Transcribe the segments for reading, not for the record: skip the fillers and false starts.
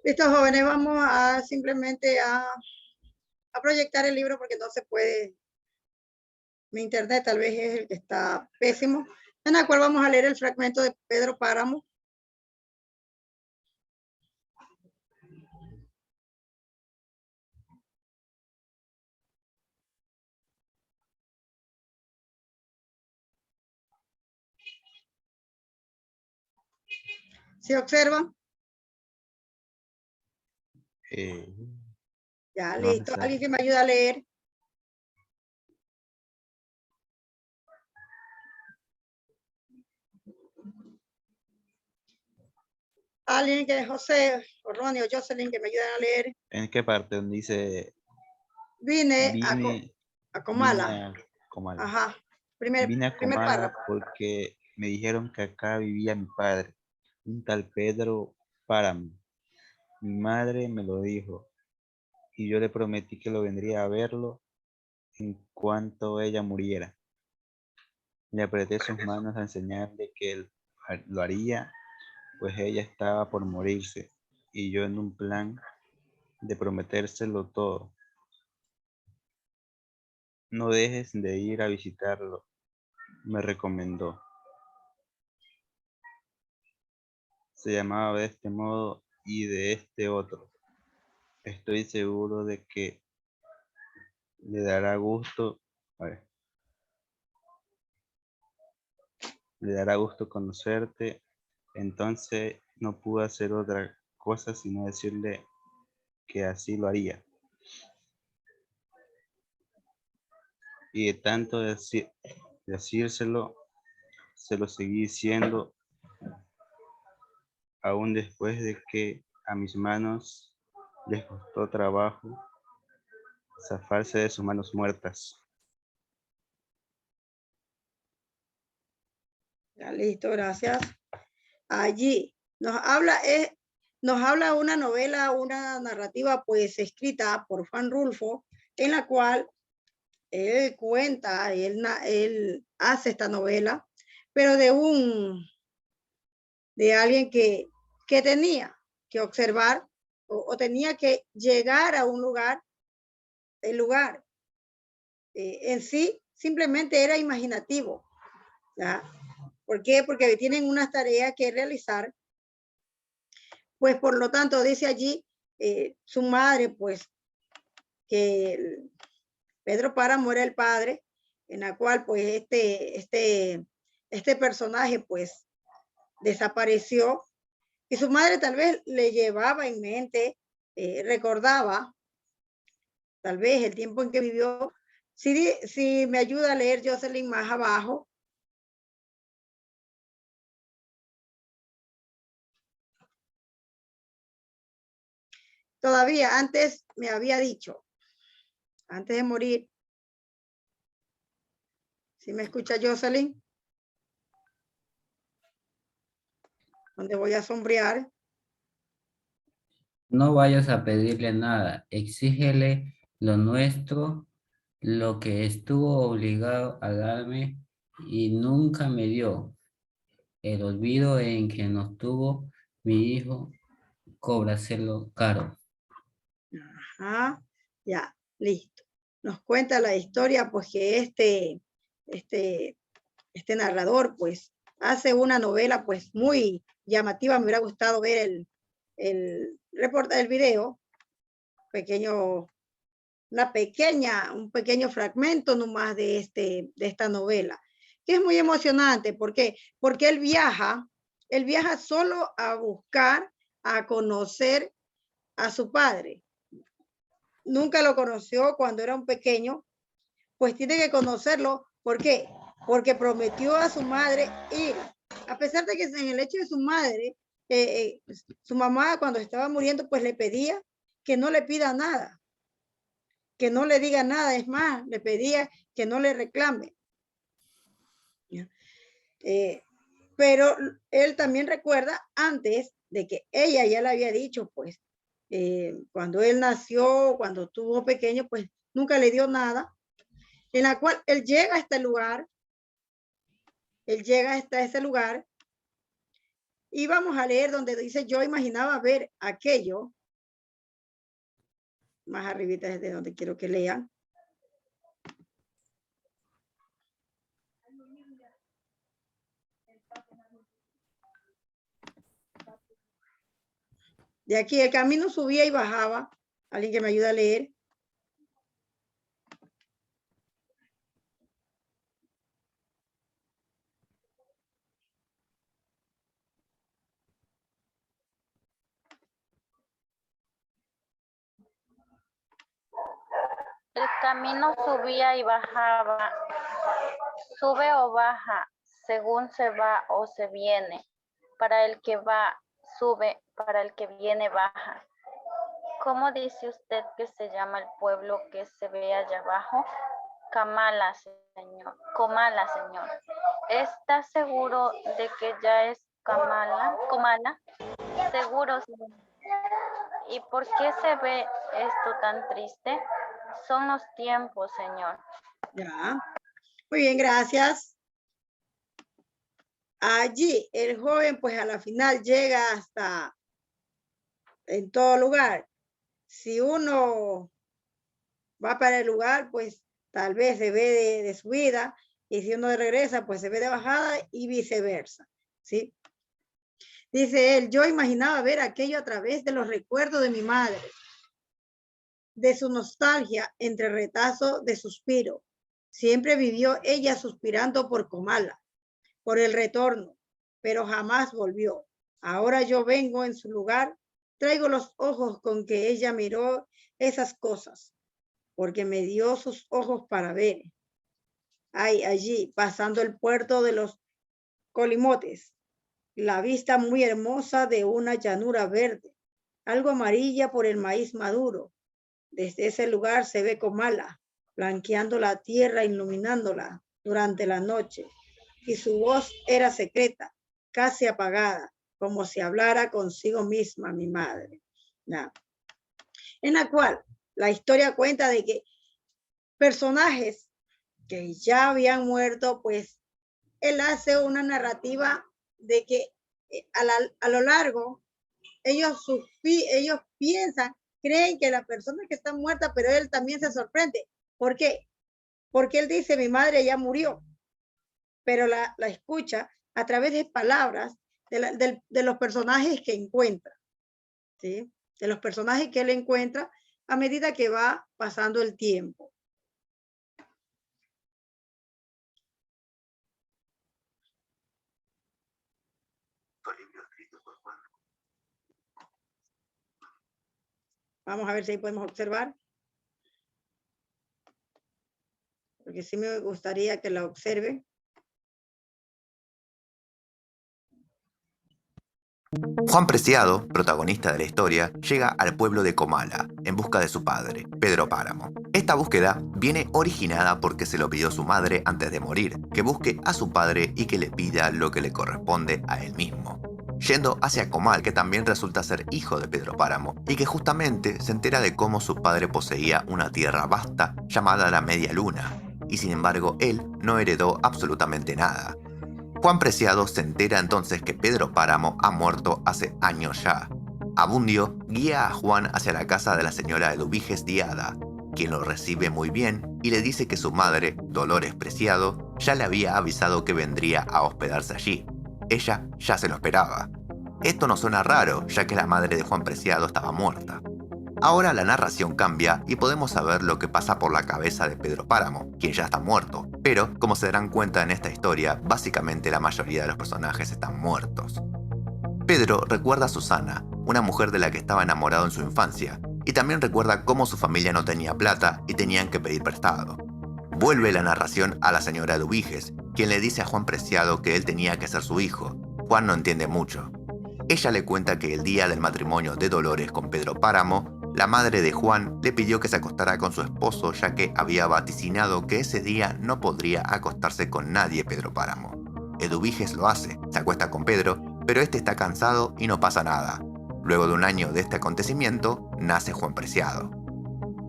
Listo, jóvenes, vamos a simplemente a proyectar el libro porque no se puede. Mi internet tal vez es el que está pésimo. En la cual vamos a leer el fragmento de Pedro Páramo. ¿Se observan? Ya, listo. ¿Alguien que me ayude a leer? Alguien que José, o Ronnie, o Jocelyn, que me ayuden a leer. ¿En qué parte? Donde dice... Vine a Comala. Vine a Comala. Ajá. Vine a Primer Comala párrafo. porque me dijeron que acá vivía mi padre, un tal Pedro Páramo. Mi madre me lo dijo y yo le prometí que lo vendría a verlo en cuanto ella muriera. Le apreté sus manos a enseñarle que él lo haría, pues ella estaba por morirse y yo en un plan de prometérselo todo. No dejes de ir a visitarlo, me recomendó. Se llamaba de este modo y de este otro. Estoy seguro de que le dará gusto, le dará gusto conocerte. Entonces no pude hacer otra cosa sino decirle que así lo haría. Y de tanto decírselo, se lo seguí diciendo, aún después de que a mis manos les costó trabajo zafarse de sus manos muertas. Ya, listo, gracias. Allí nos habla una novela, una narrativa pues escrita por Juan Rulfo, en la cual él cuenta, él hace esta novela, pero de alguien que tenía que observar o tenía que llegar a un lugar, el lugar en sí simplemente era imaginativo. ¿Ya? ¿Por qué? Porque tienen unas tareas que realizar. Pues por lo tanto, dice allí su madre, pues que Pedro Páramo era el padre, en la cual pues este personaje pues desapareció y su madre tal vez le llevaba en mente, recordaba tal vez el tiempo en que vivió. Si me ayuda a leer Jocelyn más abajo. Todavía antes me había dicho, antes de morir, ¿sí me escucha Jocelyn? ¿Dónde voy a sombrear? No vayas a pedirle nada, exígele lo nuestro, lo que estuvo obligado a darme y nunca me dio. El olvido en que nos tuvo mi hijo, cóbraselo caro. Ajá, ya, listo. Nos cuenta la historia, pues que este narrador, pues, hace una novela, pues, muy llamativa. Me hubiera gustado ver el reporte del video, pequeño, un pequeño fragmento nomás de esta novela, que es muy emocionante. ¿Por qué? Porque él viaja solo a buscar, a conocer a su padre. Nunca lo conoció cuando era un pequeño, pues tiene que conocerlo. ¿Por qué? Porque prometió a su madre ir, a pesar de que en el hecho de su madre, su mamá cuando estaba muriendo, pues le pedía que no le pida nada, que no le diga nada, es más, le pedía que no le reclame. Pero él también recuerda antes de que ella ya le había dicho, pues, cuando él nació, cuando estuvo pequeño, pues nunca le dio nada, en la cual él llega a este lugar, él llega hasta ese lugar Y vamos a leer donde dice, yo imaginaba ver aquello. Más arribita es de donde quiero que lean. De aquí el camino subía y bajaba. Alguien que me ayude a leer. El camino subía y bajaba, sube o baja, según se va o se viene. Para el que va, sube, para el que viene, baja. ¿Cómo dice usted que se llama el pueblo que se ve allá abajo? Comala, señor. Comala, señor. ¿Está seguro de que ya es Comala? ¿Comala? Seguro, señor. ¿Y por qué se ve esto tan triste? Son los tiempos, señor. Ya. Muy bien, gracias. Allí el joven pues a la final llega hasta en todo lugar. Si uno va para el lugar, pues tal vez se ve de subida, y si uno regresa, pues se ve de bajada y viceversa, ¿sí? Dice él, yo imaginaba ver aquello a través de los recuerdos de mi madre, de su nostalgia entre retazo de suspiro. Siempre vivió ella suspirando por Comala, por el retorno, pero jamás volvió. Ahora yo vengo en su lugar, traigo los ojos con que ella miró esas cosas, porque me dio sus ojos para ver. Ay, allí, pasando el puerto de los Colimotes, la vista muy hermosa de una llanura verde, algo amarilla por el maíz maduro. Desde ese lugar se ve Comala, blanqueando la tierra, iluminándola durante la noche. Y su voz era secreta, casi apagada, como si hablara consigo misma mi madre. ¿No? En la cual la historia cuenta de que personajes que ya habían muerto, pues él hace una narrativa de que a lo largo ellos piensan, creen que la persona que está muerta, pero él también se sorprende. ¿Por qué? Porque él dice, mi madre ya murió, pero la escucha a través de palabras de los personajes que encuentra, ¿sí? De los personajes que él encuentra a medida que va pasando el tiempo. Vamos a ver si ahí podemos observar. Porque sí me gustaría que la observen. Juan Preciado, protagonista de la historia, llega al pueblo de Comala en busca de su padre, Pedro Páramo. Esta búsqueda viene originada porque se lo pidió su madre antes de morir, que busque a su padre y que le pida lo que le corresponde a él mismo. Yendo hacia Comal, que también resulta ser hijo de Pedro Páramo, y que justamente se entera de cómo su padre poseía una tierra vasta llamada la Media Luna, y sin embargo él no heredó absolutamente nada. Juan Preciado se entera entonces que Pedro Páramo ha muerto hace años ya. Abundio guía a Juan hacia la casa de la señora Eduviges Diada, quien lo recibe muy bien y le dice que su madre, Dolores Preciado, ya le había avisado que vendría a hospedarse allí. Ella ya se lo esperaba. Esto no suena raro, ya que la madre de Juan Preciado estaba muerta. Ahora la narración cambia y podemos saber lo que pasa por la cabeza de Pedro Páramo, quien ya está muerto. Pero, como se darán cuenta en esta historia, básicamente la mayoría de los personajes están muertos. Pedro recuerda a Susana, una mujer de la que estaba enamorado en su infancia, y también recuerda cómo su familia no tenía plata y tenían que pedir prestado. Vuelve la narración a la señora Eduviges, quien le dice a Juan Preciado que él tenía que ser su hijo. Juan no entiende mucho. Ella le cuenta que el día del matrimonio de Dolores con Pedro Páramo, la madre de Juan le pidió que se acostara con su esposo, ya que había vaticinado que ese día no podría acostarse con nadie Pedro Páramo. Eduviges lo hace, se acuesta con Pedro, pero este está cansado y no pasa nada. Luego de un año de este acontecimiento, nace Juan Preciado.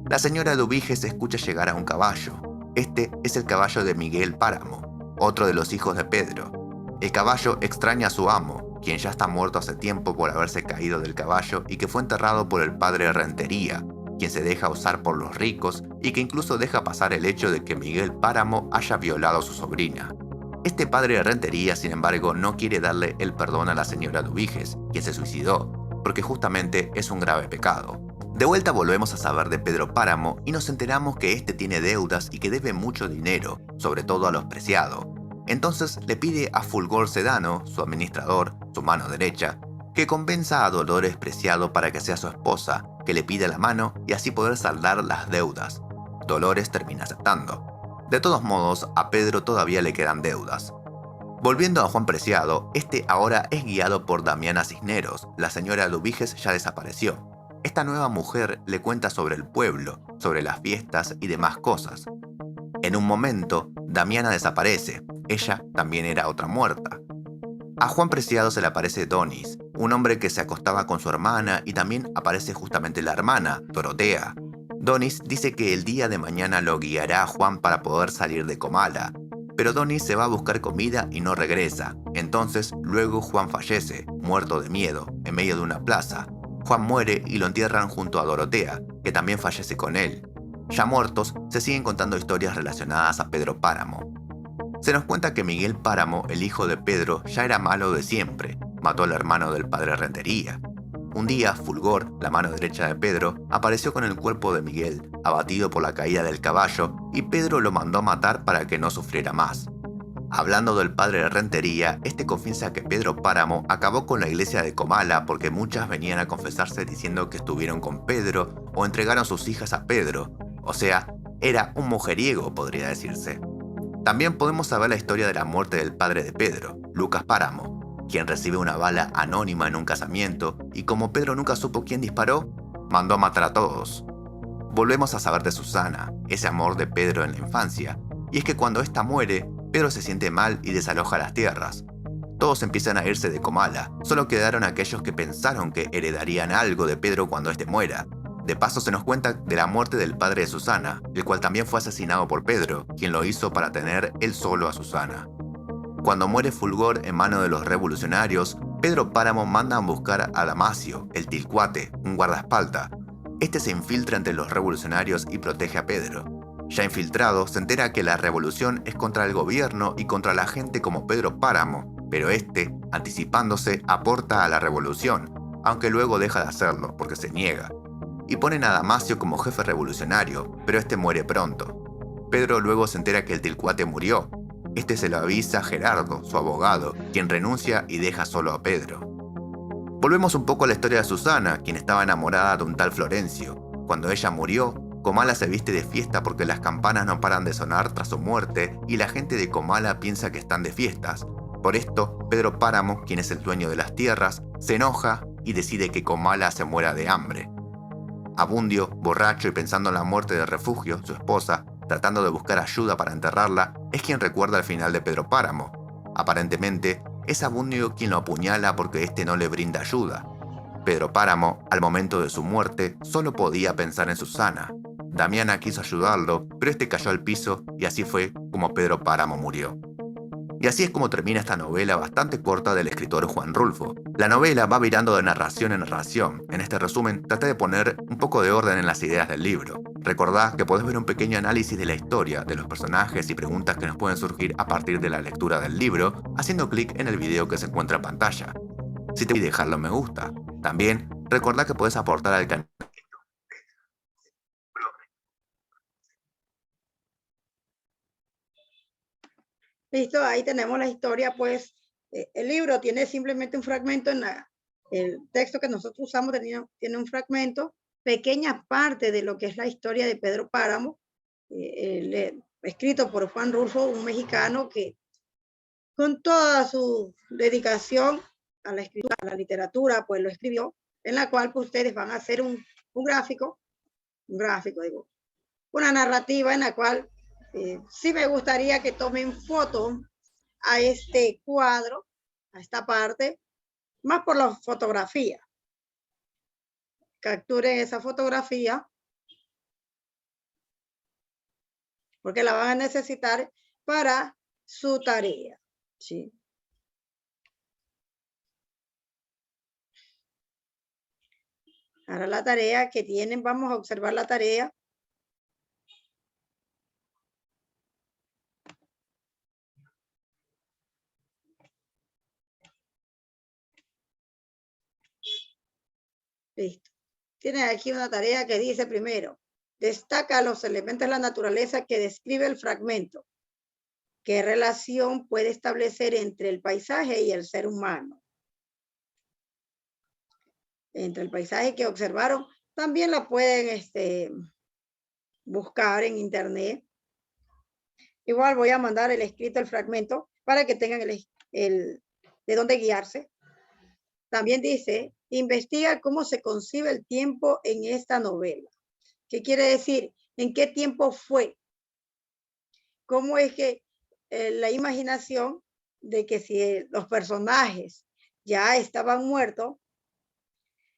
La señora Eduviges escucha llegar a un caballo. Este es el caballo de Miguel Páramo, otro de los hijos de Pedro. El caballo extraña a su amo, quien ya está muerto hace tiempo por haberse caído del caballo y que fue enterrado por el padre Rentería, quien se deja usar por los ricos y que incluso deja pasar el hecho de que Miguel Páramo haya violado a su sobrina. Este padre de Rentería, sin embargo, no quiere darle el perdón a la señora Dubiges, quien se suicidó, porque justamente es un grave pecado. De vuelta volvemos a saber de Pedro Páramo y nos enteramos que este tiene deudas y que debe mucho dinero, sobre todo a los Preciado. Entonces le pide a Fulgor Sedano, su administrador, su mano derecha, que convenza a Dolores Preciado para que sea su esposa, que le pida la mano y así poder saldar las deudas. Dolores termina aceptando. De todos modos, a Pedro todavía le quedan deudas. Volviendo a Juan Preciado, este ahora es guiado por Damiana Cisneros. La señora Dubiges ya desapareció. Esta nueva mujer le cuenta sobre el pueblo, sobre las fiestas y demás cosas. En un momento, Damiana desaparece. Ella también era otra muerta. A Juan Preciado se le aparece Donis, un hombre que se acostaba con su hermana, y también aparece justamente la hermana, Dorotea. Donis dice que el día de mañana lo guiará a Juan para poder salir de Comala, pero Donis se va a buscar comida y no regresa. Entonces, luego Juan fallece, muerto de miedo, en medio de una plaza. Juan muere y lo entierran junto a Dorotea, que también fallece con él. Ya muertos, se siguen contando historias relacionadas a Pedro Páramo. Se nos cuenta que Miguel Páramo, el hijo de Pedro, ya era malo de siempre. Mató al hermano del padre Rentería. Un día, Fulgor, la mano derecha de Pedro, apareció con el cuerpo de Miguel, abatido por la caída del caballo, y Pedro lo mandó a matar para que no sufriera más. Hablando del padre de Rentería, este confiesa que Pedro Páramo acabó con la iglesia de Comala porque muchas venían a confesarse diciendo que estuvieron con Pedro o entregaron sus hijas a Pedro. O sea, era un mujeriego, podría decirse. También podemos saber la historia de la muerte del padre de Pedro, Lucas Páramo, quien recibe una bala anónima en un casamiento y como Pedro nunca supo quién disparó, mandó a matar a todos. Volvemos a saber de Susana, ese amor de Pedro en la infancia, y es que cuando ésta muere, Pedro se siente mal y desaloja las tierras. Todos empiezan a irse de Comala, solo quedaron aquellos que pensaron que heredarían algo de Pedro cuando éste muera. De paso se nos cuenta de la muerte del padre de Susana, el cual también fue asesinado por Pedro, quien lo hizo para tener él solo a Susana. Cuando muere Fulgor en manos de los revolucionarios, Pedro Páramo manda a buscar a Damasio, el Tilcuate, un guardaespaldas. Este se infiltra entre los revolucionarios y protege a Pedro. Ya infiltrado, se entera que la revolución es contra el gobierno y contra la gente como Pedro Páramo, pero este, anticipándose, aporta a la revolución, aunque luego deja de hacerlo porque se niega. Y ponen a Damasio como jefe revolucionario, pero este muere pronto. Pedro luego se entera que el Tilcuate murió. Este se lo avisa a Gerardo, su abogado, quien renuncia y deja solo a Pedro. Volvemos un poco a la historia de Susana, quien estaba enamorada de un tal Florencio. Cuando ella murió, Comala se viste de fiesta porque las campanas no paran de sonar tras su muerte y la gente de Comala piensa que están de fiestas. Por esto, Pedro Páramo, quien es el dueño de las tierras, se enoja y decide que Comala se muera de hambre. Abundio, borracho y pensando en la muerte de Refugio, su esposa, tratando de buscar ayuda para enterrarla, es quien recuerda el final de Pedro Páramo. Aparentemente, es Abundio quien lo apuñala porque este no le brinda ayuda. Pedro Páramo, al momento de su muerte, solo podía pensar en Susana. Damiana quiso ayudarlo, pero este cayó al piso y así fue como Pedro Páramo murió. Y así es como termina esta novela bastante corta del escritor Juan Rulfo. La novela va virando de narración en narración. En este resumen traté de poner un poco de orden en las ideas del libro. Recordá que podés ver un pequeño análisis de la historia, de los personajes y preguntas que nos pueden surgir a partir de la lectura del libro, haciendo clic en el video que se encuentra en pantalla. Si te voy a dejarlo me gusta. También recordá que podés aportar al canal. Listo, ahí tenemos la historia, pues el libro tiene simplemente un fragmento el texto que nosotros usamos tiene un fragmento, pequeña parte de lo que es la historia de Pedro Páramo, escrito por Juan Rulfo, un mexicano que con toda su dedicación a la escritura, a la literatura, pues lo escribió, en la cual pues, ustedes van a hacer un gráfico, digo, una narrativa en la cual sí me gustaría que tomen foto a este cuadro, a esta parte, más por la fotografía. Capturen esa fotografía porque la van a necesitar para su tarea, ¿sí? Ahora la tarea que tienen, vamos a observar la tarea. Listo. Tienen aquí una tarea que dice primero, destaca los elementos de la naturaleza que describe el fragmento. ¿Qué relación puede establecer entre el paisaje y el ser humano? Entre el paisaje que observaron, también la pueden buscar en internet. Igual voy a mandar el escrito, el fragmento, para que tengan de dónde guiarse. También dice, investiga cómo se concibe el tiempo en esta novela. ¿Qué quiere decir? ¿En qué tiempo fue? ¿Cómo es que la imaginación de que si los personajes ya estaban muertos,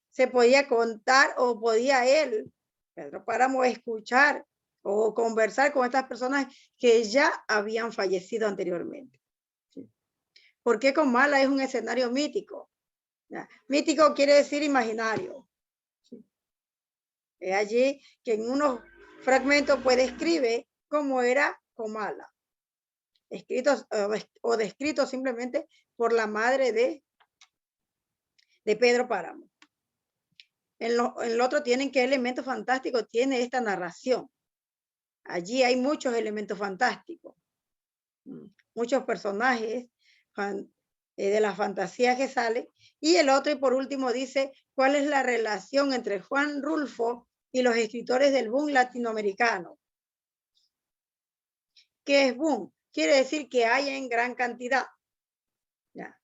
se podía contar o podía él, Pedro Páramo, escuchar o conversar con estas personas que ya habían fallecido anteriormente? ¿Sí? ¿Por qué Comala es un escenario mítico? Mítico quiere decir imaginario. ¿Sí? Es allí que en unos fragmentos pues describe cómo era Comala, escritos o descritos simplemente por la madre de Pedro Páramo. En el otro tienen qué elementos fantásticos tiene esta narración. Allí hay muchos elementos fantásticos, muchos personajes de la fantasía que sale. Y el otro, y por último, dice cuál es la relación entre Juan Rulfo y los escritores del boom latinoamericano. ¿Qué es boom? Quiere decir que hay en gran cantidad. ¿Ya?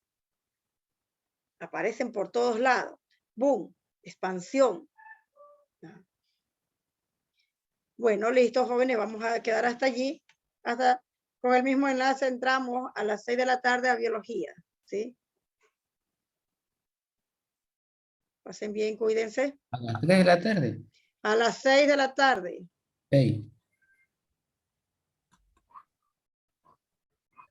Aparecen por todos lados. Boom, expansión. ¿Ya? Bueno, listo, jóvenes, vamos a quedar hasta allí. Hasta con el mismo enlace entramos a las 6 de la tarde a biología. ¿Sí? Pasen bien, cuídense. A las 3 de la tarde. A las 6 de la tarde. Sí.